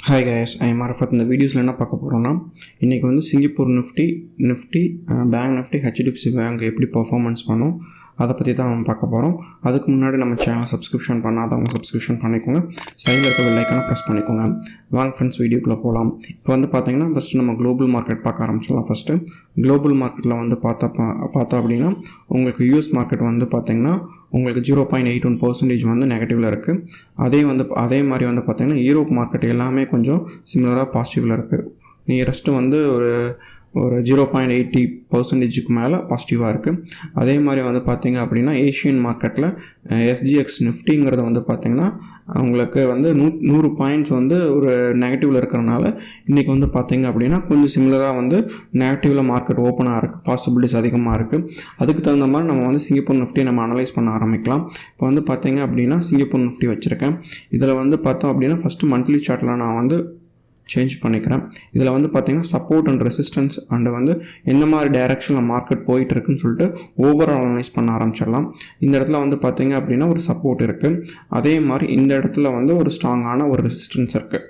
Hi guys, I am Arafat. இந்த வீடியோஸில் என்ன பார்க்க போகிறோன்னா இன்றைக்கி வந்து Singapore Nifty bank Nifty HDFC bank எப்படி பர்ஃபார்மன்ஸ் பண்ணும் அதை பற்றி தான் நம்ம பார்க்க போகிறோம். அதுக்கு முன்னாடி நம்ம சேனல் சப்ஸ்கிரிப்ஷன் பண்ணாதவங்க சப்ஸ்கிரிப்ஷன் பண்ணிக்கோங்க, சைடில் இருக்க பெல் ஐக்கானை ப்ரெஸ் பண்ணிக்கோங்க. வாங்க ஃப்ரெண்ட்ஸ் வீடியோக்குள்ளே போகலாம். இப்போ வந்து பார்த்தீங்கன்னா ஃபஸ்ட்டு நம்ம குளோபல் மார்க்கெட் பார்க்க ஆரம்பிச்சிடலாம். ஃபஸ்ட்டு குளோபல் மார்க்கெட்டில் வந்து பார்த்தோம் அப்படின்னா உங்களுக்கு யூஎஸ் மார்க்கெட் வந்து பார்த்திங்கன்னா உங்களுக்கு 0.81% வந்து நெகட்டிவில் இருக்குது. அதே மாதிரி வந்து பார்த்திங்கன்னா யூரோப் மார்க்கெட் எல்லாமே கொஞ்சம் சிமிலராக பாசிட்டிவில் இருக்குது. நியரஸ்ட்டு வந்து ஒரு 0.80% மேலே பாசிட்டிவாக இருக்குது. அதே மாதிரி வந்து பார்த்திங்க அப்படின்னா ஏஷியன் மார்க்கெட்டில் எஸ்ஜிஎக்ஸ் நிஃப்டிங்கிறது வந்து பார்த்திங்கன்னா உங்களுக்கு வந்து 100 பாயிண்ட்ஸ் வந்து ஒரு நெகட்டிவில் இருக்கிறனால இன்றைக்கி வந்து பார்த்திங்க அப்படின்னா கொஞ்சம் சிமிலராக வந்து நெகட்டிவில் மார்க்கெட் ஓப்பனாக இருக்குது, பாசிபிலிட்டிஸ் அதிகமாக இருக்குது. அதுக்கு தகுந்த மாதிரி நம்ம வந்து சிங்கப்பூர் நிஃப்டி நம்ம அனலைஸ் பண்ண ஆரம்பிக்கலாம். இப்போ வந்து பார்த்திங்க அப்படின்னா சிங்கப்பூர் நிஃப்டி வச்சுருக்கேன். இதில் வந்து பார்த்தோம் அப்படின்னா ஃபஸ்ட்டு மந்த்லி சார்ட்டில் நான் வந்து சேஞ்ச் பண்ணிக்கிறேன். இதில் வந்து பார்த்திங்கன்னா சப்போர்ட் அண்ட் ரெசிஸ்டன்ஸ் அண்ட் வந்து எந்த மாதிரி டைரக்ஷனில் மார்க்கெட் போயிட்டு இருக்குன்னு சொல்லிட்டு ஓவரால் அனலைஸ் பண்ண ஆரம்பிச்சிடலாம். இந்த இடத்துல வந்து பார்த்திங்க அப்படின்னா ஒரு சப்போர்ட் இருக்குது, அதே மாதிரி இந்த இடத்துல வந்து ஒரு ஸ்ட்ராங்கான ஒரு ரெசிஸ்டன்ஸ் இருக்குது.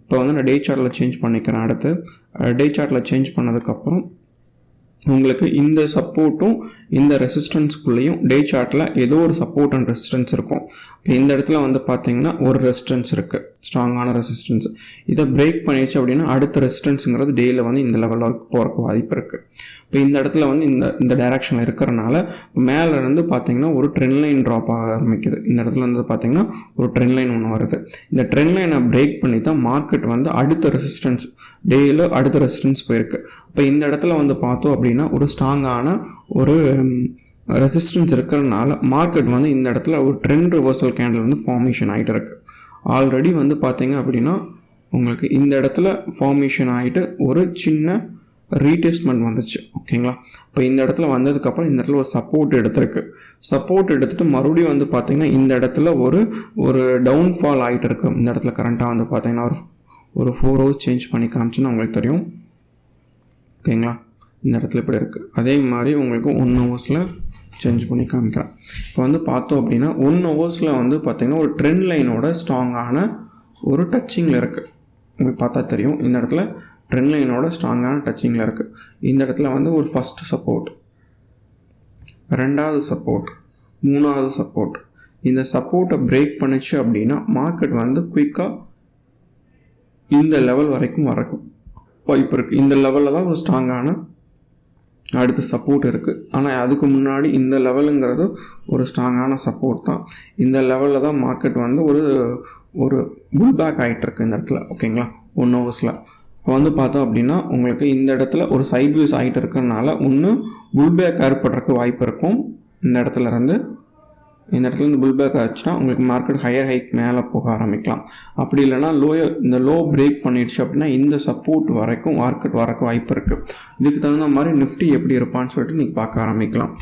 இப்போ வந்து நான் டே சார்ட்டில் சேஞ்ச் பண்ணிக்கிறேன். அடுத்து டே சார்ட்டில் சேஞ்ச் பண்ணதுக்கப்புறம் உங்களுக்கு இந்த சப்போர்ட்டும் இந்த ரெசிஸ்டன்ஸ்குள்ளேயும் டே சார்ட்டில் ஏதோ ஒரு சப்போர்ட் அண்ட் ரெசிஸ்டன்ஸ் இருக்கும். இந்த இடத்துல வந்து பார்த்தீங்கன்னா ஒரு ரெசிஸ்டன்ஸ் இருக்குது, ஸ்ட்ராங்கான ரெசிஸ்டன்ஸ். இதை பிரேக் பண்ணிடுச்சு அப்படின்னா அடுத்த ரெசிஸ்டன்ஸுங்கிறது டேயில் வந்து இந்த லெவலில் போகிறக்கு வாய்ப்பு இருக்குது. இப்போ இந்த இடத்துல வந்து இந்த டைரக்ஷனில் இருக்கிறனால மேலேருந்து பார்த்தீங்கன்னா ஒரு ட்ரெண்ட் லைன் ட்ராப் ஆக ஆரம்பிக்குது. இந்த இடத்துல வந்து பார்த்தீங்கன்னா ஒரு ட்ரெண்ட் லைன் ஒன்று வருது. இந்த ட்ரெண்ட் லைனை பிரேக் பண்ணி தான் மார்க்கெட் வந்து அடுத்த ரெசிஸ்டன்ஸ் டேயில் அடுத்த ரெசிஸ்டன்ஸ் போயிருக்கு. இப்போ இந்த இடத்துல வந்து பார்த்தோம் அப்படின்னா ஒரு ஸ்ட்ராங்கான ஒரு ரெசிஸ்டன்ஸ் இருக்கிறதுனால மார்க்கெட் வந்து இந்த இடத்துல ஒரு ட்ரெண்ட் ரிவர்சல் கேண்டில் வந்து ஃபார்மேஷன் ஆகிட்டு இருக்கு. ஆல்ரெடி வந்து பார்த்தீங்க அப்படின்னா உங்களுக்கு இந்த இடத்துல ஃபார்மேஷன் ஆகிட்டு ஒரு சின்ன ரீடெஸ்ட்மெண்ட் வந்துச்சு. ஓகேங்களா? இப்போ இந்த இடத்துல வந்ததுக்கப்புறம் இந்த இடத்துல ஒரு சப்போர்ட் எடுத்திருக்கு. சப்போர்ட் எடுத்துகிட்டு மறுபடியும் வந்து பார்த்திங்கன்னா இந்த இடத்துல ஒரு டவுன்ஃபால் ஆகிட்டு இருக்கு. இந்த இடத்துல கரண்ட்டாக வந்து பார்த்திங்கன்னா ஒரு 4 ஹவர்ஸ் சேஞ்ச் பண்ணி காமிச்சுன்னு உங்களுக்கு தெரியும். ஓகேங்களா? இந்த இடத்துல இப்படி இருக்குது. அதே மாதிரி உங்களுக்கு 1 ஹவர்ஸில் சேஞ்ச் பண்ணி காமிக்கிறேன். இப்போ வந்து பார்த்தோம் அப்படின்னா 1 ஹவர்ஸில் வந்து பார்த்திங்கன்னா ஒரு ட்ரெண்ட் லைனோட ஸ்ட்ராங்கான ஒரு டச்சிங்கில் இருக்குது. உங்களுக்கு பார்த்தா தெரியும். இந்த இடத்துல ட்ரெண்ட் லைனோட ஸ்ட்ராங்கான டச்சிங்கில் இருக்குது. இந்த இடத்துல வந்து ஒரு ஃபஸ்ட்டு சப்போர்ட், ரெண்டாவது சப்போர்ட், மூணாவது சப்போர்ட். இந்த சப்போர்ட்டை பிரேக் பண்ணிச்சு அப்படின்னா மார்க்கெட் வந்து குயிக்காக இந்த லெவல் வரைக்கும் வாய்ப்பு இருக்குது. இந்த லெவலில் தான் ஒரு ஸ்ட்ராங்கான அடுத்த சப்போர்ட் இருக்குது. ஆனால் அதுக்கு முன்னாடி இந்த லெவலுங்கிறது ஒரு ஸ்ட்ராங்கான சப்போர்ட் தான். இந்த லெவலில் தான் மார்க்கெட் வந்து ஒரு புல் பேக் ஆகிட்டுருக்கு இந்த இடத்துல. ஓகேங்களா? 1 ஹவர்ஸில் இப்போ வந்து பார்த்தோம் அப்படின்னா உங்களுக்கு இந்த இடத்துல ஒரு சைட்வேஸ் ஆகிட்டு இருக்கிறதுனால ஒன்று புல் பேக் ஏற்படுறதுக்கு வாய்ப்பு இருக்கும். இந்த இடத்துலேருந்து புல் பேக் ஆச்சுன்னா உங்களுக்கு மார்க்கெட் ஹையர் ஹைக் மேலே போக ஆரம்பிக்கலாம். அப்படி இல்லைனா இந்த லோ பிரேக் பண்ணிடுச்சு அப்படின்னா இந்த சப்போர்ட் வரைக்கும் மார்க்கெட் வரக்கு வாய்ப்பு இருக்குது. இதுக்கு தகுந்த மாதிரி நிஃப்டி எப்படி இருப்பான்னு சொல்லிட்டு நீங்கள் பார்க்க ஆரம்பிக்கலாம்.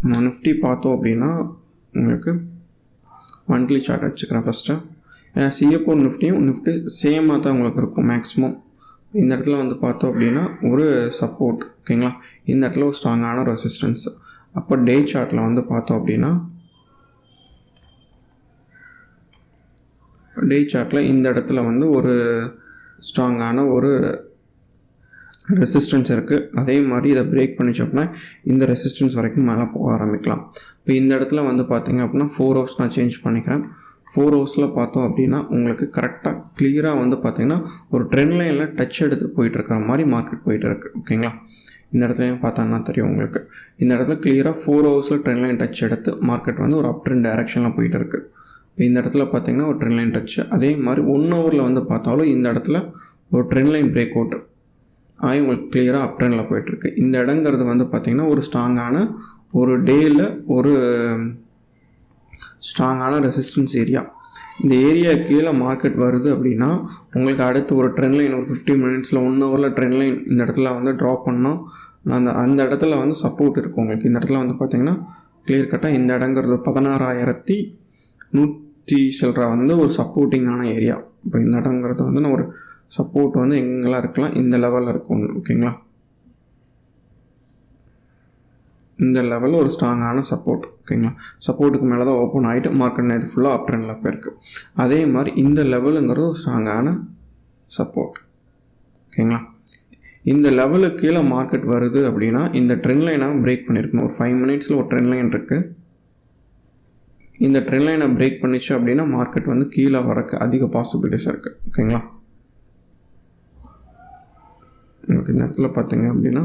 நான் நிஃப்டி பார்த்தோம் அப்படின்னா உங்களுக்கு மந்த்லி சார்ட் வச்சுக்கிறேன் ஃபஸ்ட்டு. ஏன்னா சிங்கப்பூர் நிஃப்டியும் நிஃப்டி சேமாக தான் உங்களுக்கு இருக்கும் மேக்ஸிமம். இந்த இடத்துல வந்து பார்த்தோம் அப்படின்னா ஒரு சப்போர்ட். ஓகேங்களா? இந்த இடத்துல ஒரு ஸ்ட்ராங்கான ரெசிஸ்டன்ஸ். அப்போ டே சார்ட்டில் வந்து பார்த்தோம் அப்படின்னா டே சார்ட்டில் இந்த இடத்துல வந்து ஒரு ஸ்ட்ராங்கான ஒரு ரெசிஸ்டன்ஸ் இருக்குது. அதே மாதிரி இதை பிரேக் பண்ணிச்சு அப்படின்னா இந்த ரெசிஸ்டன்ஸ் வரைக்கும் மேலே போக ஆரம்பிக்கலாம். இப்போ இந்த இடத்துல வந்து பார்த்திங்க அப்படின்னா 4 ஹவர்ஸ் நான் சேஞ்ச் பண்ணிக்கிறேன். 4 ஹவர்ஸில் பார்த்தோம் அப்படின்னா உங்களுக்கு கரெக்டாக கிளியராக வந்து பார்த்திங்கன்னா ஒரு ட்ரெண்ட் லைனில் டச் எடுத்து போயிட்டு இருக்கிற மாதிரி மார்க்கெட் போயிட்டு இருக்குது. ஓகேங்களா? இந்த இடத்துலையும் பார்த்தாங்கன்னா தெரியும் உங்களுக்கு. இந்த இடத்துல கிளியராக 4 ஹவர்ஸில் ட்ரெண்ட் லைன் டச் எடுத்து மார்க்கெட் வந்து ஒரு அப் ட்ரெண்ட் டைரக்ஷனில் போயிட்டு இருக்குது. இப்போ இந்த இடத்துல பார்த்திங்கன்னா ஒரு ட்ரெண்ட் லைன் டச். அதே மாதிரி 1 ஹவரில் வந்து பார்த்தாலும் இந்த இடத்துல ஒரு ட்ரெண்ட் லைன் பிரேக் அவுட் ஆகி உங்களுக்கு கிளியராக அப் ட்ரெண்டில் போயிட்டுருக்கு. இந்த இடங்கிறது வந்து பார்த்திங்கன்னா ஒரு ஸ்ட்ராங்கான ஒரு டேயில் ஒரு ஸ்ட்ராங்கான ரெசிஸ்டன்ஸ் ஏரியா. இந்த ஏரியா கீழே மார்க்கெட் வருது அப்படின்னா உங்களுக்கு அடுத்து ஒரு ட்ரெண்ட் லைன் ஒரு 15 மினிட்ஸில் 1 ஹவரில் ட்ரெண்ட் லைன் இந்த இடத்துல வந்து ட்ராப் பண்ணோம். அந்த இடத்துல வந்து சப்போர்ட் இருக்கும் உங்களுக்கு. இந்த இடத்துல வந்து பார்த்திங்கன்னா கிளியர் கட்டாக இந்த இடங்கிறது 16,100 சில்லற வந்து ஒரு சப்போர்ட்டிங்கான ஏரியா. இப்போ இந்த இடங்கிறது வந்து நான் ஒரு சப்போர்ட் வந்து எங்கெல்லாம் இருக்கலாம், இந்த லெவலில் இருக்கும். ஓகேங்களா? இந்த லெவலில் ஒரு ஸ்ட்ராங்கான சப்போர்ட். ஓகேங்களா, சப்போர்ட்டுக்கு மேலே தான் ஓப்பன் ஆகிட்டு மார்க்கெட் நேற்று ஃபுல்லாக அப் ட்ரெண்டில் போயிருக்கு. அதே மாதிரி இந்த லெவலுங்கிறது ஒரு ஸ்ட்ராங்கான சப்போர்ட். ஓகேங்களா, இந்த லெவலுக்கு கீழே மார்க்கெட் வருது அப்படின்னா இந்த ட்ரெண்ட் லைனை பிரேக் பண்ணியிருக்கணும். ஒரு 5 மினிட்ஸில் ஒரு ட்ரெண்ட் லைன் இருக்குது. இந்த ட்ரெண்ட் லைனை பிரேக் பண்ணிச்சு அப்படின்னா மார்க்கெட் வந்து கீழே வரக்கு அதிக பாசிபிலிட்டிஸ் இருக்குது. ஓகேங்களா, உங்களுக்கு இந்த இடத்துல பார்த்தீங்க அப்படின்னா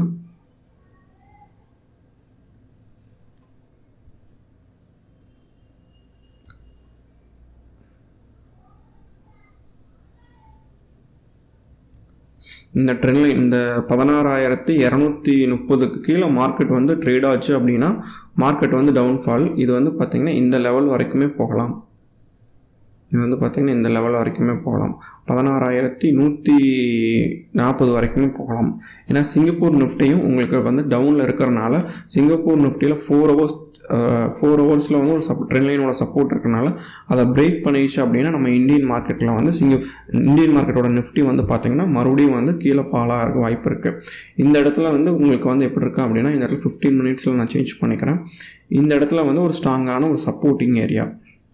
இந்த ட்ரெண்ட் லைன் இந்த 16,230க்கு கீழே மார்க்கெட் வந்து ட்ரேட் ஆச்சு அப்படின்னா மார்க்கெட் வந்து டவுன்ஃபால். இது வந்து பார்த்திங்கன்னா இந்த லெவல் வரைக்குமே போகலாம். இது வந்து பார்த்திங்கன்னா இந்த லெவல் வரைக்குமே போகலாம். 16,140 வரைக்குமே போகலாம். ஏன்னா சிங்கப்பூர் நிஃப்டியும் உங்களுக்கு வந்து டவுனில் இருக்கிறனால சிங்கப்பூர் நிஃப்டியில் 4 ஹவர்ஸில் வந்து ஒரு ட்ரெண்ட் லைனோட சப்போர்ட் இருக்கனால அதை பிரேக் பண்ணிடுச்சு அப்படின்னா நம்ம இந்தியன் மார்க்கெட்டில் வந்து இந்தியன் மார்க்கெட்டோட நிஃப்டி வந்து பார்த்திங்கன்னா மறுபடியும் வந்து கீழே ஃபால் ஆக வாய்ப்பு இருக்குது. இந்த இடத்துல வந்து உங்களுக்கு வந்து எப்படி இருக்குது அப்படின்னா இந்த இடத்துல 15 மினிட்ஸில் நான் சேஞ்ச் பண்ணிக்கிறேன். இந்த இடத்துல வந்து ஒரு ஸ்ட்ராங்கான ஒரு சப்போர்ட்டிங் ஏரியா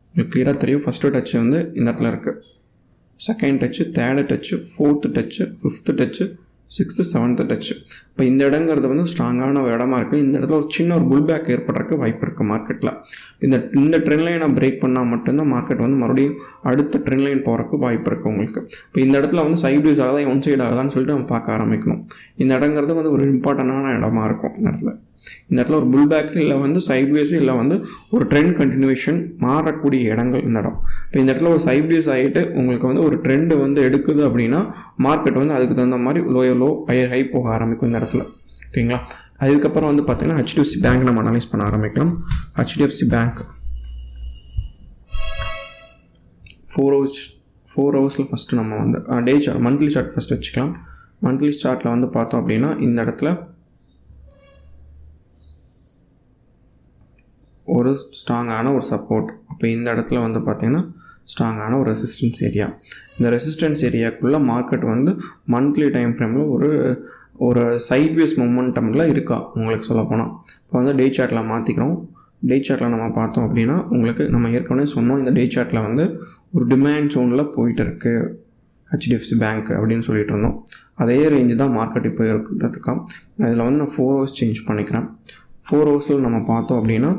உங்களுக்கு கிளியராக தெரியும். ஃபஸ்ட்டு டச் வந்து இந்த இடத்துல இருக்குது, second touch, third touch, fourth touch, fifth touch, 6th 7th touch. இப்போ இந்த இடங்கிறது வந்து ஸ்ட்ராங்கான ஒரு இடமா இருக்குது. இந்த இடத்துல ஒரு சின்ன ஒரு புல் பேக் ஏற்படுறதுக்கு வாய்ப்பு இருக்குது மார்க்கெட்டில். இந்த ட்ரெண்ட் லைனை பிரேக் பண்ணால் மட்டும்தான் மார்க்கெட் வந்து மறுபடியும் அடுத்த ட்ரெண்ட் லைன் போகிறதுக்கு வாய்ப்பு இருக்குது உங்களுக்கு. இப்போ இந்த இடத்துல வந்து சைட்வேஸ் ஆகுதா ஒன் சைடு ஆகுதான்னு சொல்லிட்டு நம்ம பார்க்க ஆரம்பிக்கணும். இந்த இடங்கிறது வந்து ஒரு இம்பார்ட்டண்டான இடமா இருக்கும். இந்த இடத்துல ஒரு புல் பேக் இல்லை வந்து சைட்வேஸ் இல்லை வந்து ஒரு ட்ரெண்ட் கண்டினியூஷன் மாறக்கூடிய இடங்கள் இந்த இடம். இப்போ இந்த இடத்துல ஒரு சைட்வேஸ் ஆகிட்டு உங்களுக்கு வந்து ஒரு ட்ரெண்டு வந்து எடுக்குது அப்படின்னா மார்க்கெட் வந்து அதுக்கு தகுந்த மாதிரி லோ ஹையர் ஹை போக ஆரம்பிக்கும் இந்த இடத்துல. ஓகேங்களா, அதுக்கப்புறம் வந்து பார்த்தீங்கன்னா HDFC பேங்க் நம்ம அனலைஸ் பண்ண ஆரம்பிக்கலாம். HDFC பேங்க் 4 ஹவர்ஸில் ஃபஸ்ட்டு நம்ம வந்து day chart monthly chart first வச்சுக்கலாம். மந்த்லி சார்ட்டில் வந்து பார்த்தோம் அப்படின்னா இந்த இடத்துல ஒரு ஸ்ட்ராங்கான ஒரு சப்போர்ட். அப்போ இந்த இடத்துல வந்து பார்த்திங்கன்னா ஸ்ட்ராங்கான ஒரு ரெசிஸ்டன்ஸ் ஏரியா. இந்த ரெசிஸ்டன்ஸ் ஏரியாக்குள்ளே மார்க்கெட் வந்து மந்த்லி டைம் ஃப்ரேமில் ஒரு சைட்வேஸ் மொமெண்டமில் இருக்கா உங்களுக்கு சொல்ல போனால். இப்போ வந்து டே சார்ட்டில் மாற்றிக்கிறோம். டே சார்ட்டில் நம்ம பார்த்தோம் அப்படின்னா உங்களுக்கு நம்ம ஏற்கனவே சொன்னோம் இந்த டே சார்ட்டில் வந்து ஒரு டிமாண்ட் ஜோனில் போயிட்டு இருக்குது HDFC பேங்க் அப்படின்னு சொல்லிட்டு இருந்தோம். அதே ரேஞ்சு தான் மார்க்கெட் இப்போ இருக்கான். இதில் வந்து நான் 4 ஹவர்ஸ் சேஞ்ச் பண்ணிக்கிறேன். 4 ஹவர்ஸில் நம்ம பார்த்தோம் அப்படின்னா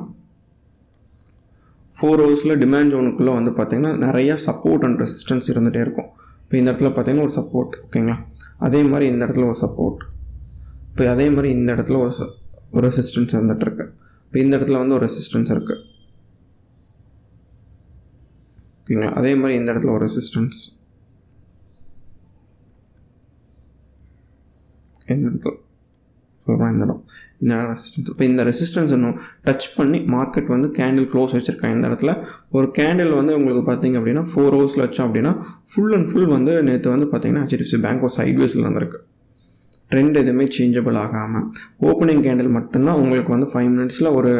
4 ஹவர்ஸில் டிமாண்ட் ஜோனுக்குள்ளே வந்து பார்த்திங்கன்னா நிறையா சப்போர்ட் அண்ட் ரெசிஸ்டன்ஸ் இருந்துகிட்டே இருக்கும். இப்போ இந்த இடத்துல பார்த்திங்கன்னா ஒரு சப்போர்ட். ஓகேங்களா, அதே மாதிரி இந்த இடத்துல ஒரு சப்போர்ட். இப்போ அதே மாதிரி இந்த இடத்துல ஒரு ரெசிஸ்டன்ஸ் இருந்துகிட்ருக்கு. இப்போ இந்த இடத்துல வந்து ஒரு ரெசிஸ்டன்ஸ் இருக்குது. ஓகேங்களா, அதே மாதிரி இந்த இடத்துல ஒரு ரெசிஸ்டன்ஸ். இந்த இடத்துல இந்த இடம் ரெசிஸ்டன்ஸ். இப்போ இந்த ரெசிஸ்டன்ஸ் இன்னும் டச் பண்ணி மார்க்கெட் வந்து கேண்டில் க்ளோஸ் வச்சுருக்காங்க. இந்த இடத்துல ஒரு கேண்டில் வந்து உங்களுக்கு பார்த்திங்க அப்படின்னா 4 ஹவர்ஸில் வச்சோம் அப்படின்னா ஃபுல் அண்ட் ஃபுல் வந்து நேற்று வந்து பார்த்திங்கன்னா HDFC பேங்க் ஒரு சைட்வேஸில் வந்துருக்கு. ட்ரெண்ட் எதுவுமே சேஞ்சபிள் ஆகாமல் ஓப்பனிங் கேண்டில் மட்டும்தான் உங்களுக்கு வந்து 5 மினிட்ஸில் ஒரு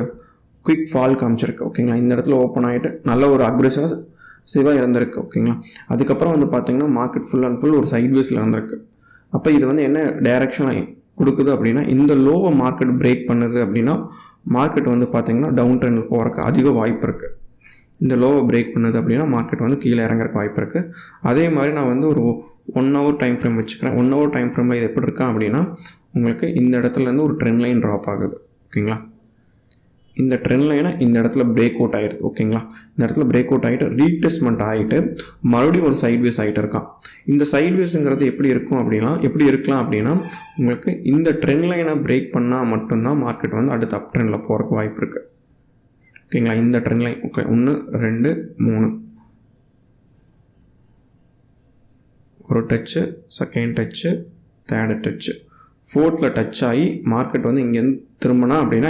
குயிக் ஃபால் காமிச்சிருக்கு. ஓகேங்களா, இந்த இடத்துல ஓப்பன் ஆகிட்டு நல்ல ஒரு அக்ரெசிவாக இருந்திருக்கு. ஓகேங்களா, அதுக்கப்புறம் வந்து பார்த்திங்கன்னா மார்க்கெட் ஃபுல் அண்ட் ஃபுல் ஒரு சைட்வேஸில் இருந்திருக்கு. அப்போ இது வந்து என்ன டைரக்ஷன் கொடுக்குது அப்படின்னா இந்த லோவை மார்க்கெட் பிரேக் பண்ணுது அப்படின்னா மார்க்கெட் வந்து பார்த்திங்கன்னா டவுன் ட்ரெண்டில் போகிறக்கு அதிக வாய்ப்பு இருக்குது. இந்த லோவை பிரேக் பண்ணுது அப்படின்னா மார்க்கெட் வந்து கீழே இறங்குறக்கு வாய்ப்பு இருக்குது. அதே மாதிரி நான் வந்து ஒரு 1 ஹவர் டைம் ஃப்ரேம் வச்சுக்கிறேன். 1 ஹவர் டைம் ஃப்ரேமில் இது எப்படி இருக்கா அப்படின்னா உங்களுக்கு இந்த இடத்துலேருந்து ஒரு ட்ரெண்ட் லைன் ட்ராப் ஆகுது. ஓகேங்களா, இந்த ட்ரெண்ட் லைனை இந்த இடத்துல பிரேக் அவுட் ஆகிடுது. ஓகேங்களா, இந்த இடத்துல பிரேக் அவுட் ஆகிட்டு ரீடெஸ்ட்மெண்ட் ஆகிட்டு மறுபடியும் ஒரு சைட்வேஸ் ஆகிட்டு இருக்கான். இந்த சைட்வேஸுங்கிறது எப்படி இருக்கலாம் அப்படின்னா உங்களுக்கு இந்த ட்ரெண்ட் லைனை பிரேக் பண்ணால் மட்டும்தான் மார்க்கெட் வந்து அடுத்த அப் ட்ரெண்டில் போகிறக்கு வாய்ப்பு இருக்குது. ஓகேங்களா, இந்த ட்ரெண்ட் லைன் ஓகே 1 2 3 ஒரு touch, second touch, third touch, 4th touch ஆகி மார்க்கெட் வந்து இங்கேருந்து திரும்பினா அப்படின்னா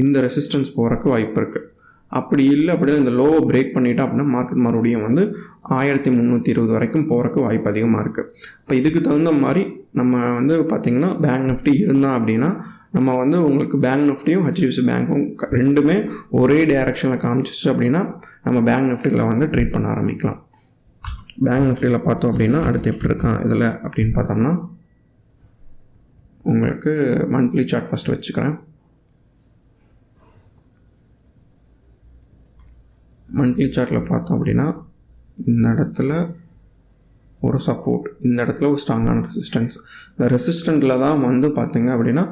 இந்த ரெசிஸ்டன்ஸ் போகிறக்கு வாய்ப்பு இருக்குது. அப்படி இல்லை அப்படின்னா இந்த லோவை பிரேக் பண்ணிட்டா அப்படின்னா மார்க்கெட் மறுபடியும் வந்து 1320 வரைக்கும் போகிறக்கு வாய்ப்பு அதிகமாக இருக்குது. இப்போ இதுக்கு தகுந்த மாதிரி நம்ம வந்து பார்த்திங்கன்னா பேங்க் நிஃப்டி இருந்தால் அப்படின்னா நம்ம வந்து உங்களுக்கு பேங்க் நிஃப்டியும் HDFC பேங்க்கும் ரெண்டுமே ஒரே டைரக்ஷனில் காமிச்சிச்சு அப்படின்னா நம்ம பேங்க் நிஃப்டியில் வந்து ட்ரேட் பண்ண ஆரம்பிக்கலாம். பேங்க் நிஃப்டியில் பார்த்தோம் அப்படின்னா அடுத்து எப்படி இருக்கான் இதில் அப்படின்னு பார்த்தோம்னா உங்களுக்கு மந்த்லி சார்ட் ஃபஸ்ட்டு வச்சுக்கிறேன். மந்த்லி சார்ட்டில் பார்த்தோம் அப்படின்னா இந்த இடத்துல ஒரு சப்போர்ட், இந்த இடத்துல ஒரு ஸ்ட்ராங்கான ரெசிஸ்டன்ஸ். இந்த ரெசிஸ்டண்ட்டில் தான் வந்து பார்த்திங்க அப்படின்னா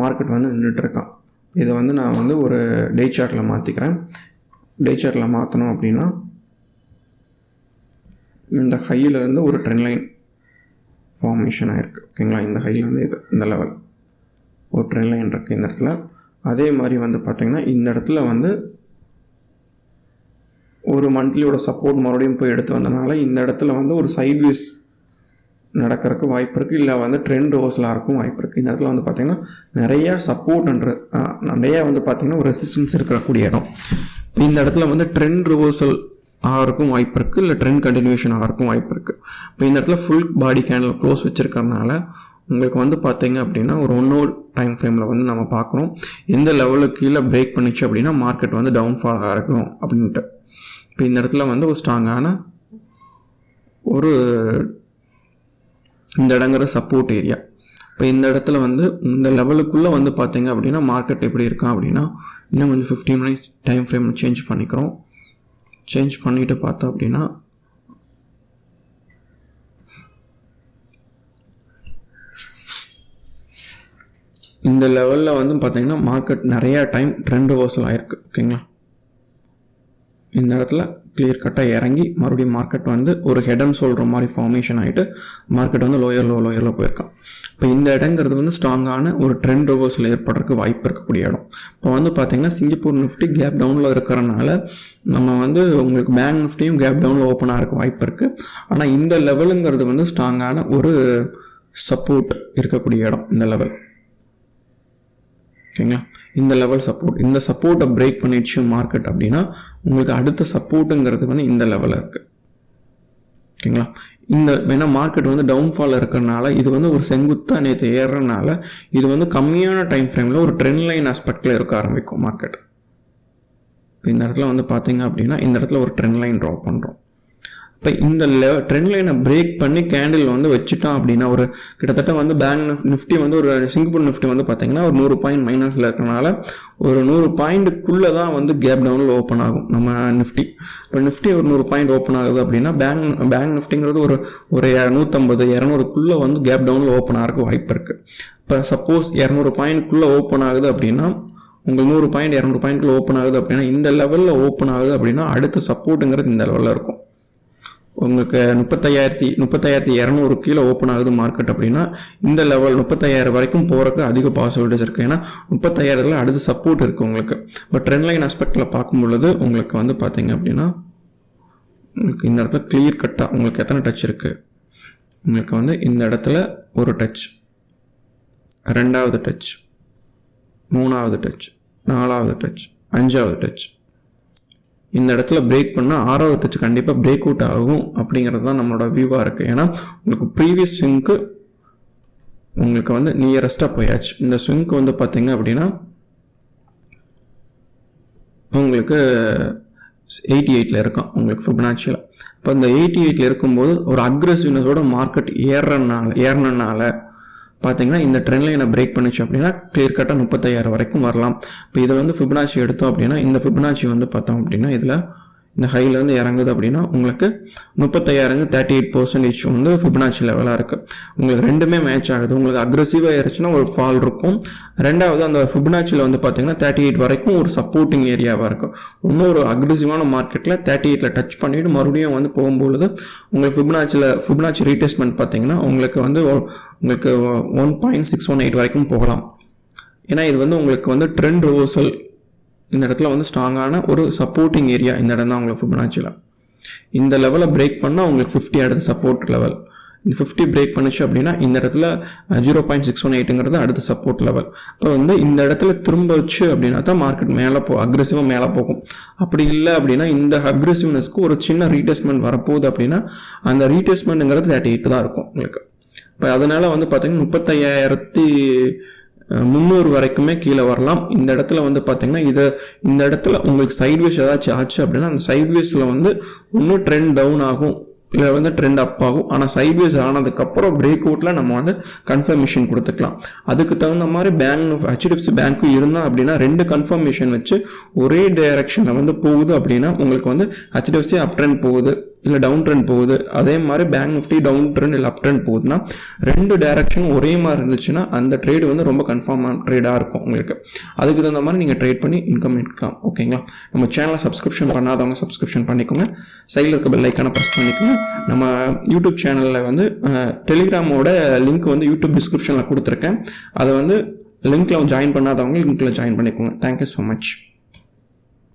மார்க்கெட் வந்து நின்றுட்டுருக்கான். இதை வந்து நான் வந்து ஒரு டே சார்ட்டில் மாற்றிக்கிறேன். டே சார்ட்டில் மாற்றணும் அப்படின்னா இந்த ஹையிலேருந்து ஒரு ட்ரெண்ட் லைன் ஃபார்மேஷன் ஆகிருக்கு. ஓகேங்களா, இந்த ஹையிலேருந்து இது இந்த லெவல் ஒரு ட்ரெண்ட் லைன் இருக்குது இந்த இடத்துல. அதே மாதிரி வந்து பார்த்திங்கன்னா இந்த இடத்துல வந்து ஒரு மந்த்லியோட சப்போர்ட் மறுபடியும் போய் எடுத்து வந்தனால இந்த இடத்துல வந்து ஒரு சைட்வேஸ் நடக்கிறதுக்கு வாய்ப்பு இருக்குது, இல்லை வந்து ட்ரெண்ட் ரிவர்சலாக இருக்கும் வாய்ப்பு இருக்குது. இந்த இடத்துல வந்து பார்த்திங்கன்னா நிறையா சப்போர்ட்ன்ற நிறையா வந்து பார்த்திங்கன்னா ஒரு ரெசிஸ்டன்ஸ் இருக்கக்கூடிய இடம். இப்போ இந்த இடத்துல வந்து ட்ரெண்ட் ரிவர்சல் ஆகிறக்கும் வாய்ப்பு இருக்குது, இல்லை ட்ரெண்ட் கண்டினியூஷன் ஆகிறக்கும் வாய்ப்பு இருக்குது. இப்போ இந்த இடத்துல ஃபுல் பாடி கேண்டில் க்ளோஸ் வச்சுருக்கறனால உங்களுக்கு வந்து பார்த்தீங்க அப்படின்னா ஒரு 1 hour டைம் ஃப்ரேமில் வந்து நம்ம பார்க்குறோம் எந்த லெவலுக்கு கீழே பிரேக் பண்ணிச்சு அப்படின்னா மார்க்கெட் வந்து டவுன்ஃபால் ஆகிருக்கும் அப்படின்ட்டு. இப்போ இந்த இடத்துல வந்து ஒரு ஸ்ட்ராங்கான ஒரு இந்த இடங்கிற சப்போர்ட் ஏரியா. இப்போ இந்த இடத்துல வந்து இந்த லெவலுக்குள்ளே வந்து பார்த்தீங்க அப்படின்னா மார்க்கெட் எப்படி இருக்கான் அப்படின்னா இன்னும் கொஞ்சம் 15 minutes டைம் ஃப்ரேம் சேஞ்ச் பண்ணிக்கிறோம். சேஞ்ச் பண்ணிவிட்டு பார்த்தோம் அப்படின்னா இந்த லெவலில் வந்து பார்த்தீங்கன்னா மார்க்கெட் நிறையா டைம் ட்ரெண்ட் ரிவர்சல் ஆகிருக்கு. ஓகேங்களா, இந்த இடத்துல கிளியர் கட்டாக இறங்கி மறுபடியும் மார்க்கெட் வந்து ஒரு ஹெடன் சொல்கிற மாதிரி ஃபார்மேஷன் ஆகிட்டு மார்க்கெட் வந்து லோயரில் போயிருக்கான். இப்போ இந்த இடங்கிறது வந்து ஸ்ட்ராங்கான ஒரு ட்ரெண்ட் ரிவர்சல் ஏற்படுறதுக்கு வாய்ப்பு இருக்கக்கூடிய இடம். இப்போ வந்து பார்த்திங்கன்னா சிங்கப்பூர் நிஃப்டி கேப் டவுனில் இருக்கிறனால நம்ம வந்து உங்களுக்கு பேங்க் நிஃப்டியும் கேப் டவுனில் ஓப்பன் ஆகிறதுக்கு வாய்ப்பு இருக்குது. ஆனால் இந்த லெவலுங்கிறது வந்து ஸ்ட்ராங்கான ஒரு சப்போர்ட் இருக்கக்கூடிய இடம் இந்த லெவல். ஓகேங்களா, இந்த லெவல் சப்போர்ட், இந்த சப்போர்ட்டை பிரேக் பண்ணிடுச்சு மார்க்கெட் அப்படின்னா உங்களுக்கு அடுத்த சப்போர்ட்டுங்கிறது வந்து இந்த லெவலில் இருக்குது. ஓகேங்களா, இந்த ஏன்னா மார்க்கெட் வந்து டவுன்ஃபால் இருக்கிறனால இது வந்து ஒரு செங்குத்தாக நேற்று ஏறுறதுனால இது வந்து கம்மியான டைம் ஃப்ரேமில் ஒரு ட்ரெண்ட் லைன் ஆஸ்பெக்டில் இருக்க ஆரம்பிக்கும் மார்க்கெட். இந்த இடத்துல வந்து பார்த்தீங்க அப்படின்னா இந்த இடத்துல ஒரு ட்ரெண்ட் லைன் ட்ரா பண்ணுறோம். இப்போ இந்த ட்ரெண்ட் லைனை பிரேக் பண்ணி கேண்டில் வந்து வச்சுட்டோம் அப்படின்னா ஒரு கிட்டத்தட்ட வந்து பேங்க் நிஃப்டி வந்து ஒரு சிங்கப்பூர் நிஃப்டி வந்து பார்த்தீங்கன்னா ஒரு 100 பாயிண்ட் மைனஸில் இருக்கிறனால ஒரு 100 பாயிண்ட்டுக்குள்ளே தான் வந்து கேப் டவுனில் ஓப்பன் ஆகும் நம்ம நிஃப்டி. இப்போ நிஃப்டி ஒரு 100 பாயிண்ட் ஓப்பன் ஆகுது அப்படின்னா பேங்க் நிஃப்டிங்கிறது ஒரு 150 200க்குள்ளே வந்து கேப் டவுனில் ஓப்பன் ஆகிறதுக்கு வாய்ப்பு இருக்குது. இப்போ சப்போஸ் 200 பாயிண்ட்குள்ளே ஓப்பன் ஆகுது அப்படின்னா உங்களுக்கு 100 பாயிண்ட் 200 பாயிண்ட்குள்ளே ஓப்பன் ஆகுது அப்படின்னா இந்த லெவலில் ஓப்பன் ஆகுது அப்படின்னா அடுத்த சப்போர்ட்டுங்கிறது இந்த லெவலில் இருக்கும். உங்களுக்கு 35,200 கீழே ஓப்பன் ஆகுது மார்க்கெட் அப்படின்னா இந்த லெவல் 35,000 வரைக்கும் போகிறதுக்கு அதிக பாசிபிலிட்டிஸ் இருக்குது. ஏன்னா 35,000 அடுத்த சப்போர்ட் இருக்குது உங்களுக்கு. பட் ட்ரெண்ட் லைன் ஆஸ்பெக்டில் பார்க்கும் பொழுது உங்களுக்கு வந்து பார்த்தீங்க அப்படின்னா உங்களுக்கு இந்த இடத்துல கிளியர் கட்டாக உங்களுக்கு எத்தனை டச் இருக்குது, உங்களுக்கு வந்து இந்த இடத்துல ஒரு டச், 2வது டச், 3வது டச், 4வது டச், 5வது டச், இந்த இடத்துல பிரேக் பண்ணால் 6வது டச் கண்டிப்பாக பிரேக் அவுட் ஆகும் அப்படிங்கிறது தான் நம்மளோட வியூவாக இருக்குது. ஏன்னா உங்களுக்கு ப்ரீவியஸ் ஸ்விங்க்கு உங்களுக்கு வந்து நியரஸ்ட்டாக போயாச்சு. இந்த ஸ்விங்க்கு வந்து பார்த்தீங்க அப்படின்னா உங்களுக்கு 88 இருக்கான் உங்களுக்கு ஃபிபனாச்சியில். இப்போ இந்த 88 இருக்கும்போது ஒரு அக்ரெசிவ்னஸோட மார்க்கெட் ஏறினால பார்த்தீங்கன்னா இந்த ட்ரெண்ட் லைனை பிரேக் பண்ணிச்சு அப்படின்னா கிளியர் கட்டாக 35,000 வரைக்கும் வரலாம். இப்போ இதில் வந்து ஃபிபனாச்சி எடுத்தோம் அப்படின்னா இந்த ஃபிபனாச்சி வந்து பார்த்தோம் அப்படின்னா இதில் இந்த ஹைலேருந்து இறங்குது அப்படின்னா உங்களுக்கு 35,000 38% வந்து ஃபிபனாச்சி லெவலாக இருக்குது. உங்களுக்கு ரெண்டுமே மேட்ச் ஆகுது. உங்களுக்கு அக்ரெசிவாக ஏறிச்சுன்னா ஒரு ஃபால் இருக்கும். ரெண்டாவது அந்த ஃபிபனாச்சியில் வந்து பார்த்தீங்கன்னா 38 வரைக்கும் ஒரு சப்போர்ட்டிங் ஏரியாவாக இருக்கும். இன்னும் ஒரு அக்ரெசிவான மார்க்கெட்டில் 38 டச் பண்ணிவிட்டு மறுபடியும் வந்து போகும்பொழுது உங்களுக்கு ஃபிபனாச்சி ரீடெஸ்ட்மெண்ட் பார்த்தீங்கன்னா உங்களுக்கு வந்து உங்களுக்கு 1.618 வரைக்கும் போகலாம். ஏன்னா இது வந்து உங்களுக்கு வந்து ட்ரெண்ட் ரிவர்சல் இந்த இடத்துல வந்து ஸ்ட்ராங்கான ஒரு சப்போர்ட்டிங் ஏரியா இந்த இடம் தான் உங்களுக்கு ஃபிபனாச்சியில். இந்த லெவலை பிரேக் பண்ணால் உங்களுக்கு 50 அடுத்த சப்போர்ட் லெவல். இந்த 50 பிரேக் பண்ணிச்சு அப்படின்னா இந்த இடத்துல 0.618ங்கிறது அடுத்த சப்போர்ட் லெவல். இப்போ வந்து இந்த இடத்துல திரும்ப வச்சு அப்படின்னா தான் மார்க்கெட் அக்ரெசிவாக மேலே போகும். அப்படி இல்லை அப்படின்னா இந்த அக்ரெசிவ்னஸ்க்கு ஒரு சின்ன ரீடெஸ்ட்மெண்ட் வரப்போகுது அப்படின்னா அந்த ரீடெஸ்ட்மெண்ட்டுங்கிறது 38 தான் இருக்கும் உங்களுக்கு. இப்போ அதனால் வந்து பார்த்தீங்கன்னா 35,300 வரைக்குமே கீழே வரலாம். இந்த இடத்துல வந்து பார்த்தீங்கன்னா இந்த இடத்துல உங்களுக்கு சைட்வேஸ் ஏதாச்சும் ஆச்சு அப்படின்னா அந்த சைட்வேஸில் வந்து இன்னும் ட்ரெண்ட் டவுன் ஆகும் வந்து ட்ரெண்ட் அப் ஆகும். ஆனால் சைட்வேஸ் ஆனதுக்கப்புறம் பிரேக் அவுட்டில் நம்ம வந்து கன்ஃபர்மேஷன் கொடுத்துக்கலாம். அதுக்கு தகுந்த மாதிரி பேங்க் ஹெச்டிஎஃப்சி பேங்க்கும் இருந்தால் அப்படின்னா 2 கன்ஃபர்மேஷன் வச்சு ஒரே டைரக்ஷனில் வந்து போகுது அப்படின்னா உங்களுக்கு வந்து ஹெச்டிஎஃப்சி அப் ட்ரெண்ட் போகுது இல்லை டவுன் ட்ரெண்ட் போகுது, அதே மாதிரி பேங்க் நிஃப்டி டவுன் ட்ரெண்ட் இல்லை அப் ட்ரெண்ட் போகுதுன்னா 2 டைரக்ஷன் ஒரே மாதிரி இருந்துச்சுன்னா அந்த ட்ரேடு வந்து ரொம்ப கன்ஃபார்மான ட்ரேடாக இருக்கும் உங்களுக்கு. அதுக்கு தகுந்த மாதிரி நீங்கள் ட்ரேட் பண்ணி இன்கம் எடுக்கலாம். ஓகேங்களா? நம்ம சேனலை சப்ஸ்கிரிப்ஷன் பண்ணாதவங்க சப்ஸ்கிரிப்ஷன் பண்ணிக்கோங்க. சைடில் இருக்க பெல் ஐக்கானை ப்ரெஸ் பண்ணிக்கோங்க. நம்ம யூடியூப் சேனலில் வந்து டெலிகிராமோட லிங்க் வந்து யூடியூப் டிஸ்கிரிப்ஷனில் கொடுத்துருக்கேன். அதை வந்து லிங்க்கில் ஜாயின் பண்ணாதவங்க லிங்க்கில் ஜாயின் பண்ணிக்கோங்க. Thank you so much.